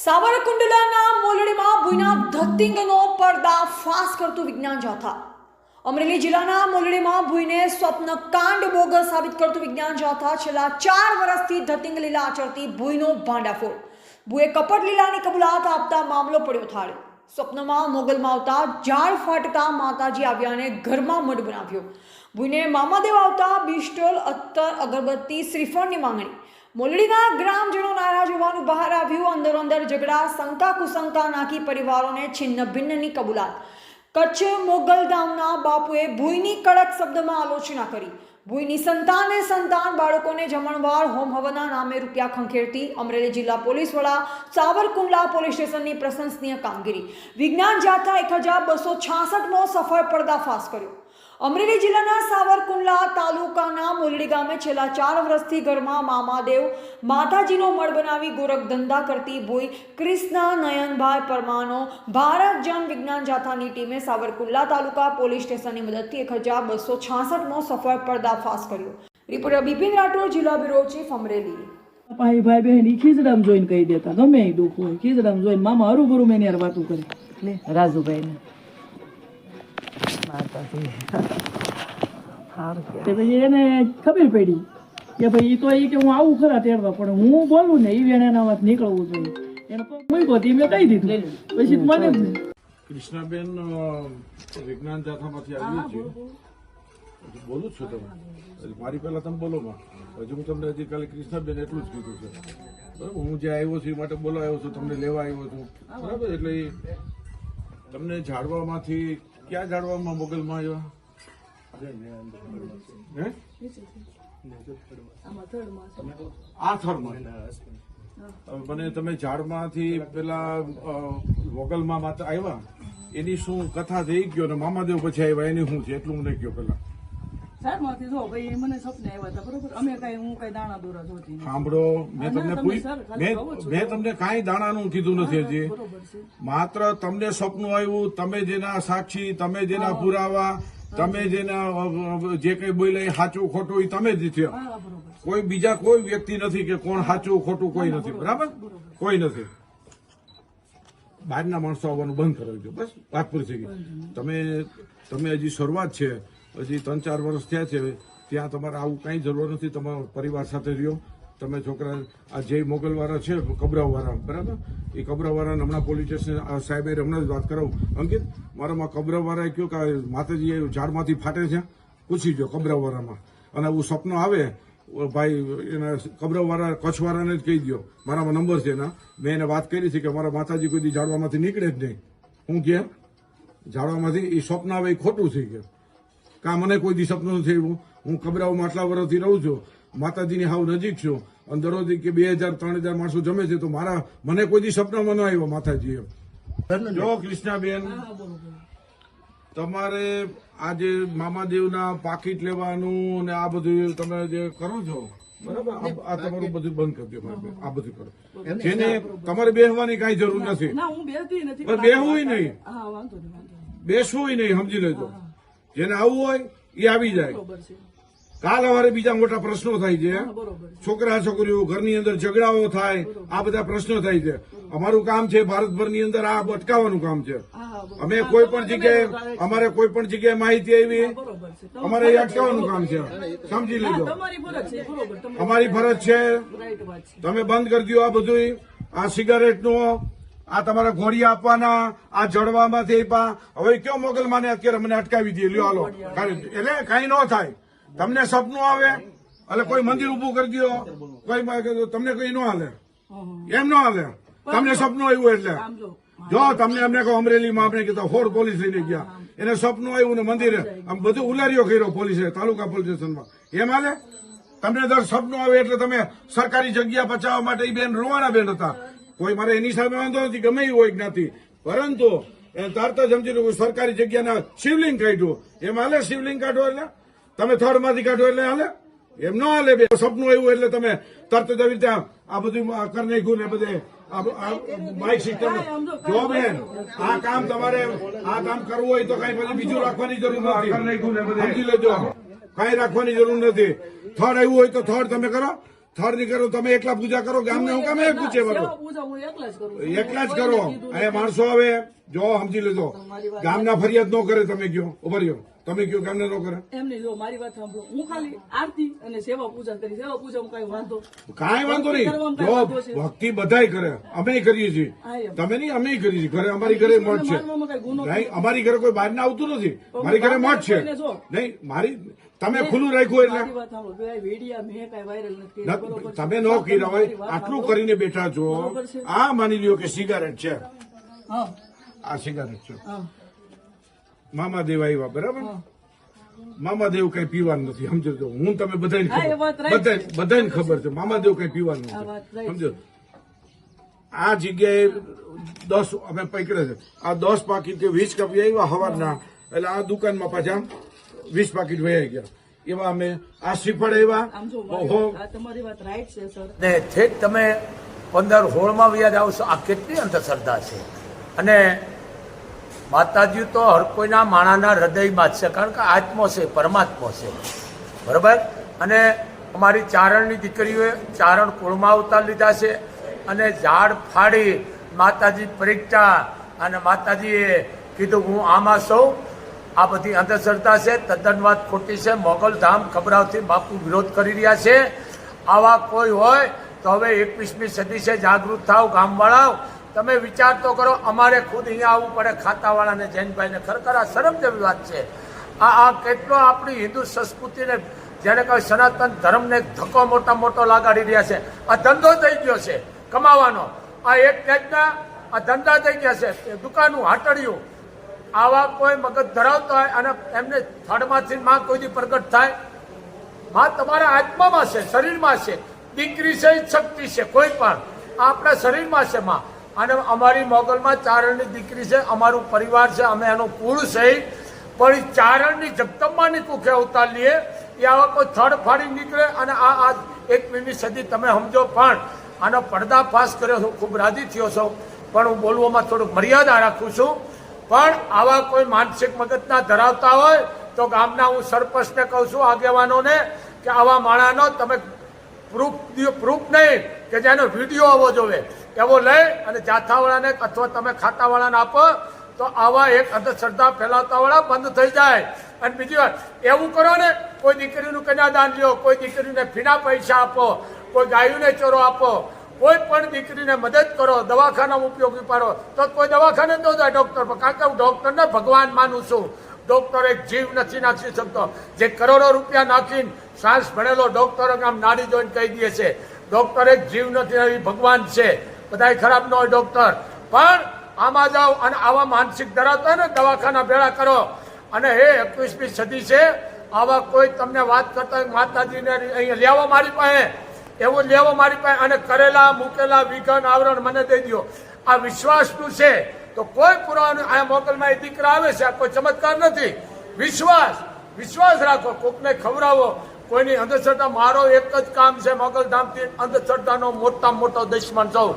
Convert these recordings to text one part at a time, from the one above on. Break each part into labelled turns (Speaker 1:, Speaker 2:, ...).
Speaker 1: સાવરકુંડલાના મોલડીમાં ભૂઈના ધત્તિંગનો પર્દાફાશ કરતું વિજ્ઞાન જાથા। અમરેલી જિલ્લાના મોલડીમાં ભૂઈને સ્વપ્નકાંડ બોગસ સાબિત કરતું વિજ્ઞાન જાથા। છેલ્લા 4 વર્ષથી ધત્તિંગ લીલા આચરતી ભૂઈનો ભાંડાફોડ। ભૂએ કપટ લીલાની કબૂલાત આપતા મામલો પડ્યો થાળે। સ્વપ્નમાં મોગલમાં આવતા ઝાડ ફાટતા માતાજી આવ્યાને ઘરમાં મઢ બનાવ્યો। ભૂઈને મામાદેવ આવતા બિસ્ટોલ, અત્તર, અગરબત્તી, શ્રીફળની માંગણી। મોલડીના ગ્રામજનો નારાજ હોવાનું બહાર આવ્યું। અંદરોઅંદર ઝઘડા, શંકા કુશંકા નાખી પરિવારોને છિન્ન ભિન્નની કબૂલાત। કચ્છ મોગલધામના બાપુએ ભૂઈની કડક શબ્દમાં આલોચના કરી। ભૂઈની સંતાને સંતાન બાળકોને જમણવાર હોમ હવનના નામે રૂપિયા ખંખેરતી। અમરેલી જિલ્લા પોલીસ વડા સાવરકુંડલા પોલીસ સ્ટેશનની પ્રશંસનીય કામગીરી। વિજ્ઞાન જાથા 1266મો સફળ પર્દાફાશ કર્યો। અમરેલી જિલ્લાના સાવરકુંડલા તાલુકાના મોલડી ગામે છેલ્લા 4 વર્ષથી ઘરમાં મામાદેવ માતાજીનો મળ બનાવી ગોરખ ધંધા કરતી ભૂઈ કૃષ્ણા નયનભાઈ પરમાનો ભારત જન વિજ્ઞાન જાથાની ટીમે સાવરકુંડલા તાલુકા પોલીસ સ્ટેશનની મદદથી 1266મો સફળ પર્દાફાશ કર્યો। રિપોર્ટર બિપિન રાઠોડ, જિલ્લા બ્યુરો ચીફ, અમરેલી।
Speaker 2: ભાઈ બહેન ખીજડામ જોઈને કહી દેતા, ગમે એ દુઃખ હોય ખીજડામ જોઈને મામા હરુભરું મેં યાર વાતું કરી એટલે રાજુભાઈને એને ખબર પડી કે ભાઈ તો એ કે હું આવું ખરા તેડવા પણ હું બોલું ને એ વેણાના વાત નીકળવું જોઈએ એને મૂક્યો મેં કહી દીધું પછી મને
Speaker 3: કૃષ્ણાબેન વિજ્ઞાન જાથામાંથી આવીએ છીએ। બોલું છું તમે મારી પહેલા તમે બોલો માં હજુ હું તમને હજી કાલે કૃષ્ણાબેન એટલું જ કીધું છે બરાબર। હું જે આવ્યો છું એ માટે બોલવા આવ્યો છું, તમને લેવા આવ્યો છું બરાબર। એટલે તમને ઝાડવામાંથી ક્યાં ઝાડવામાં મોગલમાં આવ્યા? આ થડમાં મને તમે ઝાડમાંથી પેલા મોગલમાં માતા આવ્યા એની શું કથા થઈ ગયો ને મામાદેવ પછી આવ્યા એની શું છે એટલું મને કહો પેલા।
Speaker 2: સાહેબમાંથી જો ભાઈ મને સપને આવ્યા હતા બરોબર, અમે હું કઈ દાણા દોરા જોતી
Speaker 3: સાંભળો, મેં તમને કાંઈ દાણાનું કીધું નથી હજી, માત્ર તમને સપનું આવ્યું, તમે જેના સાક્ષી, તમે જેના પુરાવા, તમે જેના જે કઈ બોલ્યા સાચું ખોટું એ તમે જ થયા। કોઈ બીજા કોઈ વ્યક્તિ નથી કે કોણ સાચું ખોટું કોઈ નથી, બરાબર? કોઈ નથી। બહારના માણસો આવવાનું બંધ કરાવજો, બસ વાત પૂરી થઈ ગઈ। તમે હજી શરૂઆત છે, હજી 3-4 વર્ષ થયા છે, ત્યાં તમારે આવું કઈ જરૂર નથી। તમારા પરિવાર સાથે રહ્યો તમે છોકરા। આ જે મોગલવાળા છે કબરાવાળા, બરાબર, એ કબરાવાળાને હમણાં પોલીસ સ્ટેશન સાહેબે હમણાં જ વાત કરાવું। અંકિત, મારામાં કબરાવાળાએ કહ્યું કે માતાજી ઝાડમાંથી ફાટે છે, પૂછી જો કબરાવાળામાં। અને આવું સપનું આવે ભાઈ એના કબરાવાળા કચ્છવાળાને જ કહી દો, મારામાં નંબર છે એના, મેં એને વાત કરી છે કે મારા માતાજી કોઈ દી ઝાડવામાંથી નીકળે જ નહીં। હું કે ઝાડવામાંથી એ સ્વપ્ન આવે એ ખોટું થઈ ગયું, કાં મને કોઈ દી સપનું નથી આવ્યું। હું કબરાઓમાં આટલા વર્ષથી રહું છું, માતાજીની હાવ નજીક છું, અને દરરોજ કે 2000-3000 માણસો જમે છે, તો મને કોઈ દી સપનામાં ન આવ્યો માતાજી એમ। જો કૃષ્ણાબેન, તમારે આજે મામાદેવના પાકીટ લેવાનું ને આ બધું તમે જે કરો છો, બરાબર, આ તમારું બધું બંધ કરજો, આ બધું કરો। જેને તમારે બેસવાની કઈ જરૂર નથી, બેસવું નહીં, બેસવું નહીં, સમજી લેજો। જેને આવવું હોય એ આવી જાય। કાલ સવારે બીજા મોટા પ્રશ્નો થાય છે, છોકરા છોકરીઓ ઘરની અંદર ઝઘડાઓ થાય, આ બધા પ્રશ્નો થાય છે। અમારું કામ છે ભારતભરની અંદર આ અટકાવવાનું કામ છે। અમે કોઈ પણ જગ્યાએ અમારે કોઈ પણ જગ્યાએ માહિતી આવી અમારે એ અટકાવવાનું કામ છે, સમજી લેજો। અમારી ફરજ છે, તમે બંધ કરી દો આ બધું, આ સિગારેટનું, આ તમારા ઘોડિયા આપવાના, આ જડવામાંથી આપ્યા, હવે કયો મોગલમાને અત્યારે મને અટકાવી દે, લ્યો હાલો, એટલે કઈ ન થાય। તમને સપનું આવે એટલે કોઈ મંદિર ઉભું કરી દો, કોઈ તમને કઈ ન હાલે, એમ ન હાલે। તમને સપનું આવ્યું એટલે જો તમને અમને કહો અમરેલીમાં આપણે કીધા 4 પોલીસ લઈને ગયા, એને સપનું આવ્યું ને મંદિરે આમ બધું ઉલારીઓ કર્યો પોલીસે તાલુકા પોલીસ સ્ટેશનમાં, એમ હાલે? તમને દર સપનું આવે એટલે તમે સરકારી જગ્યા બચાવવા માટે એ બેન રોવાના બેન હતા, કોઈ મારે એની સામે વાંધો નથી, ગમે એ હોય જ્ઞાતિ, પરંતુ તરત જ સમજી લો સરકારી જગ્યાના શિવલિંગ કાઢ્યું, એમ હાલે? શિવલિંગ કાઢો એટલે તમે થડમાંથી કાઢો એટલે હાલે? એમ ન હાલે। સપનું આવ્યું એટલે તમે તરત જ આવી રીતે આ બધું કરી નાખ્યું ને બધે બાઇક સિસ્ટમ। જો બેન, આ કામ તમારે આ કામ કરવું હોય તો કઈ પછી બીજું રાખવાની જરૂર નથી, સમજી લેજો, કઈ રાખવાની જરૂર નથી। થડ આવ્યું હોય તો થડ તમે કરો, થડ ની કરો, તમે એકલા પૂજા કરો, ગામને હું કામ પૂછે
Speaker 2: સેવા
Speaker 3: બરો
Speaker 2: પૂજા હું એકલા જ કરું છું.
Speaker 3: એકલા જ કરો. અહીંયા માણસો આવે, જો સમજી લેજો, ગામના ફરિયાદ ન કરે. તમે કયો ઉભા રહ્યો, તમે કયો ગામને ન કરે.
Speaker 2: એમ નહીં, જો મારી વાત સાંભળો, હું ખાલી આરતી અને સેવા પૂજા કરી. સેવા પૂજા કઈ વાંધો
Speaker 3: કાંઈ વાંધો નહીં. જો ભક્તિ બધાય કરે, અમે કરીએ છીએ. તમે નહીં, અમે કરીએ છીએ. ઘરે અમારી ઘરે મઠ છે.
Speaker 2: માનવામાં કઈ ગુનો
Speaker 3: નહીં, અમારી ઘરે કોઈ બહાર આવતું નથી. મારી ઘરે મઠ છે. નહીં, મારી તમે ખુલ્લું રાખ્યું એટલે
Speaker 2: મારી વાત સાંભળો, બે વિડિયા મેં કઈ વાયરલ નથી કર્યા, બરોબર છે?
Speaker 3: તમે ન કર્યા હોય, આટલું કરીને બેઠા છો. આ માની લ્યો કે સિગારેટ છે,
Speaker 2: હા
Speaker 3: આ સિગારેટ છે.
Speaker 2: હા
Speaker 3: મામાદેવ આવ્યા, બરાબર. મામાદેવ કઈ પીવાનું નથી, સમજો. હું તમે બધાને
Speaker 2: હા, એ વાત right
Speaker 3: બધાને ખબર છે મામાદેવ કઈ પીવાનું
Speaker 2: આ વાત
Speaker 3: નથી,
Speaker 2: right
Speaker 3: સમજો. આ જગ્યાએ 10 અમે પકડે છે. આ 10 પાકીટ કે 20 કપી આવ્યા હવારના, એટલે આ દુકાનમાં પાછા 20 પાકીટ વહી ગયા. એવા અમે આ શ્રીફળ આવ્યા.
Speaker 2: આમ જો
Speaker 3: ઓહો,
Speaker 2: આ તમારી વાત રાઈટ છે સર.
Speaker 4: ને ઠેક તમે 15-16માં વ્યાજ આવશો. આ કેટલી અંધશ્રદ્ધા છે. અને માતાજી તો હર કોઈના માણાના હૃદયમાં જ છે, કારણ કે આત્મો છે, પરમાત્મો છે, બરાબર. અને અમારી ચારણની દીકરીઓએ ચારણ કુળમાં અવતાર લીધા છે. અને ઝાડ ફાડી માતાજી પરીક્ષા, અને માતાજીએ કીધું હું આમાં સૌ. આ બધી અંધશ્રદ્ધા છે, તદ્દન વાત ખોટી છે. મોગલધામ ખબરાવથી બાપુ વિરોધ કરી રહ્યા છે. આવા કોઈ હોય તો હવે 21મી સદી છે, જાગૃત થાવ ગામવાળાઓ. તમે વિચાર તો કરો, અમારે ખુદ અહીંયા આવવું પડે ખાતાવાળાને, જૈનભાઈને. ખરેખર આ શરમ જેવી વાત છે. આ કેટલો આપણી હિન્દુ સંસ્કૃતિને, જેને કહે સનાતન ધર્મને ધક્કો મોટો લગાડી રહ્યા છે. આ ધંધો થઈ ગયો છે કમાવાનો. આ એક ટાઈપના આ ધંધા થઈ ગયા છે, દુકાનું, હાટડિયું. આવા કોઈ મગજ ધરાવતો હોય અને એમને થડમાંથી માં કોઈ દી પ્રગટ થાય. માં તમારા આત્મામાં છે, શરીરમાં છે. દીકરી છે શક્તિ છે, કોઈ પણ આપણા શરીરમાં છે માં. અને અમારી મોગલમાં ચારણની દીકરી છે, અમારું પરિવાર છે, અમે એનો કુળ છે. પણ એ ચારણની જગદંબાની કુખે અવતાર લઈએ, એ આવા કોઈ થડ ફાડી નીકળે. અને આ 21મી સદી તમે સમજો. પણ આનો પર્દાફાશ કર્યો છું, ખૂબ રાજી થયો છું. પણ હું બોલવામાં થોડુંક મર્યાદા રાખું છું. પણ આવા કોઈ માનસિક મગજના ધરાવતા હોય તો ગામના હું સરપંચને કહું છું, આગેવાનોને, કે આવા માણાનો તમે પ્રૂફ નહીં કે જેનો વિડીયો આવવો જોઈએ એવો લઈ અને જાથાવાળાને અથવા તમે ખાતાવાળાને આપો, તો આવા એક અંધશ્રદ્ધા ફેલાવતાવાળા બંધ થઈ જાય. અને બીજી વાત, એવું કરો ને, કોઈ દીકરીનું કન્યાદાન લ્યો, કોઈ દીકરીને ફીના પૈસા આપો, કોઈ ગાયોને ચોરો આપો, કોઈ પણ દીકરીને મદદ કરો, દવાખાનામાં ઉપયોગી પાડો, તો કોઈ દવાખાને તો જાય ડોક્ટર પર. કારણ કે હું ડોક્ટરને ભગવાન માનું છું. ડોક્ટર એક જીવ નથી નાખી શકતો. જે કરોડો રૂપિયા નાખીને સાયન્સ ભણેલો ડોક્ટર આમ નાડી જોઈને કહી દે છે ડોક્ટર એક જીવ નથી, એ ભગવાન છે. બધા ખરાબ ન હોય ડોક્ટર, પણ આમાં જાઓ અને આવા માનસિક ધરાવતા હોય ને દવાખાના ભેળા કરો. અને હે 21મી સદી છે, આવા કોઈ તમને વાત કરતા માતાજીને અહીંયા લેવો મારી પાસે, એવું લેવો મારી પાસે, અને કરેલા મૂકેલા વિઘન આવરણ મને દઈ દો. આ વિશ્વાસનું છે. તો કોઈ પુરાવાનું આ મોગલમાં એ દીકરા આવે છે, આ કોઈ ચમત્કાર નથી. વિશ્વાસ રાખો, કોકને ખવડાવો. કોઈની અંધશ્રદ્ધા, મારો એક જ કામ છે મોગલધામથી અંધશ્રદ્ધાનો મોટો દુશ્મન છું.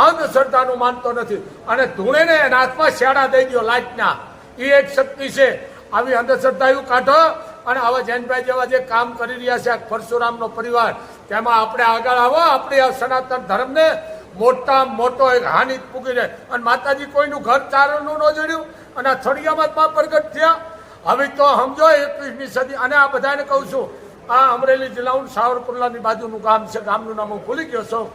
Speaker 4: અંધશ્રદ્ધાનું માનતો નથી. અને ધૂળેને એના હાથમાં શેડા દઈ દો લાઈટના, એ એક શક્તિ છે. આવી અંધશ્રદ્ધા એવું કાઢો. અને આવા જૈનભાઈ જેવા જે કામ કરી રહ્યા છે, પરશુરામનો પરિવાર, તેમાં આપણે આગળ આવો. આપણે આ સનાતન ધર્મને મોટો એક હાનિ પૂગીને, અને માતાજી કોઈનું ઘર ચારણનું ન જોડ્યું, અને આ થળિયામાં પ્રગટ થયા. હવે તો સમજો 21મી સદી. અને આ બધાને કહું છું, આ અમરેલી જિલ્લાનું સાવરકુંડલાની બાજુનું ગામ છે, ગામનું નામ હું ભૂલી ગયો છું.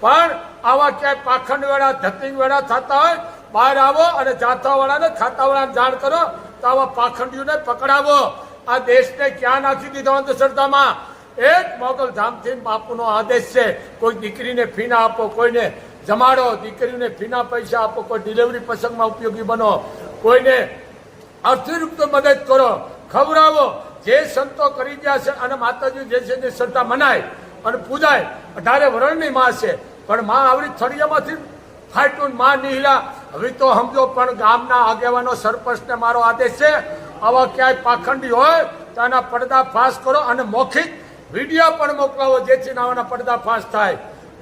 Speaker 4: પણ આવા ક્યાંય પાખંડ વેળા, ધતિંગ વેળા થતા હોય, બહાર આવો અને જાથાવાળાને, ખાતાવાળાને જાણ કરો, તો આવા પાખંડીઓને પકડાવો. આ દેશને ક્યાં નાખી દીધો અંધશ્રદ્ધામાં. એક મોગલધામથી બાપુનો આદેશ છે, કોઈ દીકરીને ફીના આપો, કોઈને જમાડો, દીકરીને ફીના પૈસા આપો, કોઈ ડિલિવરી પ્રસંગમાં ઉપયોગી બનો, કોઈને આર્થિક રીતે મદદ કરો, ખવડાવો. જે સંતો કરી ગયા છે, અને માતાજી જે છે તે શ્રદ્ધા મનાય અને પૂજાય. 18 વરણની માં છે, પણ માં આવડી થળિયામાંથી ફાટ્યું, માં નિહલા. હવે તો સમજો. પણ ગામના આગેવાનો, સરપંચને મારો આદેશ છે, આવા ક્યાંય પાખંડી હોય તો એના પર્દાફાશ કરો, અને મૌખિક વિડીયો પણ મોકલાવો, જેથી આવાના પર્દાફાશ થાય.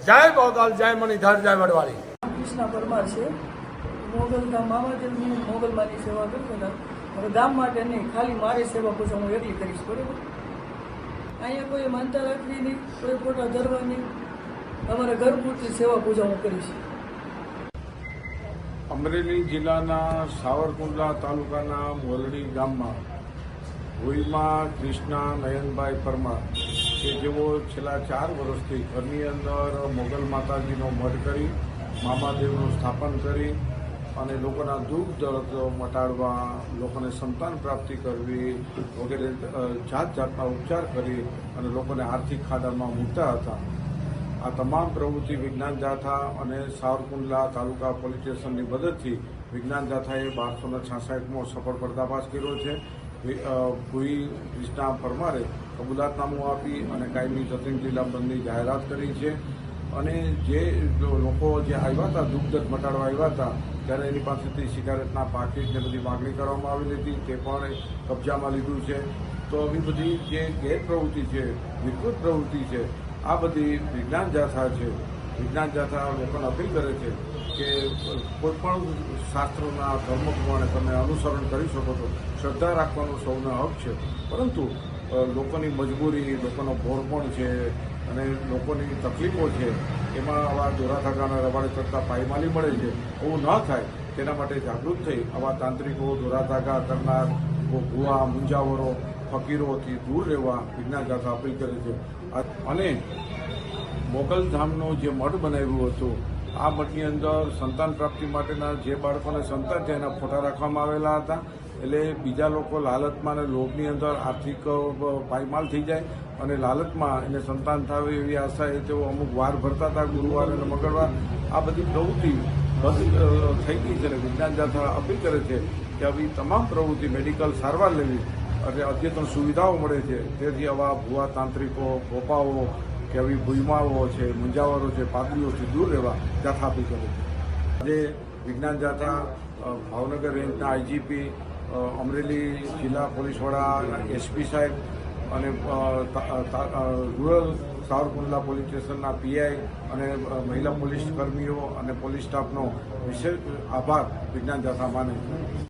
Speaker 4: જય મોગલ, જય મણિધર, જય વડવાળી.
Speaker 2: કૃષ્ણ પરમાર છે. મોગલધામ મામાદેવની મોગલમાની સેવા કરું છું ને. હવે ગામ માટે નહીં, ખાલી મારી સેવા પૂછો હું એકલી કરીશ, બરોબર? અહીંયા કોઈ માનતા રાખવી નહીં, કોઈ ફોટા ધરવા નહીં. અમારા ઘર પૂરતી સેવા પૂજા હું કરીશ.
Speaker 3: અમરેલી જિલ્લાના સાવરકુંડલા તાલુકાના મોલડી ગામમાં ભુઈમાં કૃષ્ણા નયનભાઈ પરમાર કે જેઓ છેલ્લા 4 વર્ષથી ઘરની અંદર મોગલ માતાજીનો મઢ કરી મામાદેવનું સ્થાપન કરી અને લોકોના દુઃખ દર્દ મટાડવા, લોકોને સંતાન પ્રાપ્તિ કરવી વગેરે જાતના ઉપચાર કરી અને લોકોને આર્થિક ખાડામાં મૂકતા હતા. આ તમામ પ્રવૃત્તિ વિજ્ઞાન જાથા અને સાવરકુંડલા તાલુકા પોલીસ સ્ટેશનની મદદથી વિજ્ઞાન જાથાએ 1266મો સફળ પર્દાફાશ કર્યો છે. ભુઈ કૃષ્ણા પરમારે કબૂલાતનામું આપી અને કાયમી ધતિંગ જિલ્લા બંધની જાહેરાત કરી છે. અને જે લોકો જે આવ્યા હતા, દુઃખ દર્દ મટાડવા આવ્યા હતા, ત્યારે એની પાસેથી સિગારેટના પાકીટને બધી માગણી કરવામાં આવેલી હતી, તે પણ કબજામાં લીધું છે. તો આવી બધી જે ગેરપ્રવૃત્તિ છે, વિકૃત પ્રવૃત્તિ છે, આ બધી વિજ્ઞાન જાથા છે. વિજ્ઞાન જાથા લોકોને અપીલ કરે છે કે કોઈ પણ શાસ્ત્રોના ધર્મ પ્રમાણે તમે અનુસરણ કરી શકો છો, શ્રદ્ધા રાખવાનો સૌનો હક છે, પરંતુ લોકોની મજબૂરી, લોકોનો ભોળપણ છે અને લોકોની તકલીફો છે, એમાં આવા દોરાધાગાના રવાડે ચડતા પાયમાલી મળે છે. એવું ન થાય તેના માટે જાગૃત થઈ આવા તાંત્રિકો, દોરાધાગા કરનાર ભુવા, મુંજાવરો, ફકીરોથી દૂર રહેવા વિજ્ઞાન જાથા અપીલ કરે છે. અને મોગલધામનું જે મઠ બનાવ્યું હતું, આ મઠની અંદર સંતાન પ્રાપ્તિ માટેના જે બાળકોને સંતાન છે એના ફોટા રાખવામાં આવેલા હતા. એટલે બીજા લોકો લાલચમાં અને લોભની અંદર આર્થિક પાયમાલ થઈ જાય અને લાલચમાં એને સંતાન થાય એવી આશાએ તેઓ અમુક વાર ભરતા હતા, ગુરુવાર અને મંગળવાર. આ બધી પ્રવૃત્તિ બંધ થઈ ગઈ છે. વિજ્ઞાન જાથા અપીલ કરે છે કે આવી તમામ પ્રવૃત્તિ મેડિકલ સારવાર લેવી અને અદ્યતન સુવિધાઓ મળે છે. તેથી આવા ભુવા તાંત્રિકો, ગોપાઓ કે આવી ભૂઈમાઓ છે, મુંજાવરો છે, પાદરીઓથી દૂર રહેવા જાથા અપીલ કરે છે. આજે વિજ્ઞાન જાથા ભાવનગર રેન્જના આઈજીપી, અમરેલી જિલ્લા પોલીસ વડા, એસપી સાહેબ અને રૂરલ સાવરકુંડલા પોલીસ સ્ટેશનના પીઆઈ અને મહિલા પોલીસ કર્મીઓ અને પોલીસ સ્ટાફનો વિશેષ આભાર વિજ્ઞાન જાથા માને છે.